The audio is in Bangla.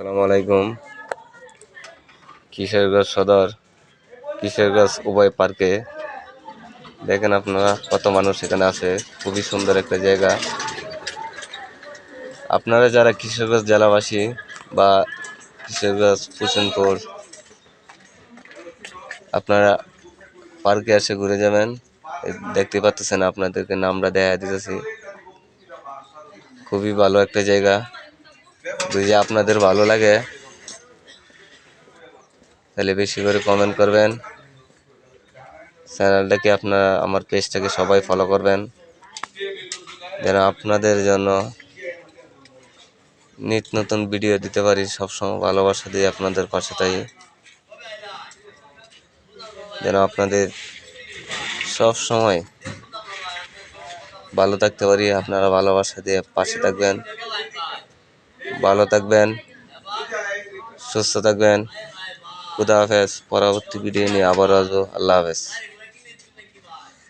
আসসালামু আলাইকুম। কিশোরগঞ্জ সদর কিশোরগঞ্জ উভয় পার্কে দেখেন আপনারা কত মানুষ এখানে আছে। খুবই সুন্দর একটা জায়গা। আপনারা যারা কিশোরগঞ্জ জেলাবাসী বা কিশোরগঞ্জ হোসেনপুর, আপনারা পার্কে এসে ঘুরে যাবেন। দেখতে পাচ্ছেন আপনাদেরকে নামটা দেখা দিতেছি। খুবই ভালো একটা জায়গা। যদি আপনাদের ভালো লাগে তাহলে বেশি করে কমেন্ট করবেন। চ্যানেলটাকে আপনারা আমার পেজটাকে সবাই ফলো করবেন, যেন আপনাদের জন্য নিত্য নতুন ভিডিও দিতে পারি। সবসময় ভালোবাসা দিয়ে আপনাদের পাশে থাকি, যেন আপনাদের সব সময় ভালো থাকতে পারি। আপনারা ভালোবাসা দিয়ে পাশে থাকবেন। ভালো থাকবেন, সুস্থ থাকবেন। খুদা হাফেজ। পরবর্তী ভিডিও নিয়ে আবার আসবো। আল্লাহ হাফেজ।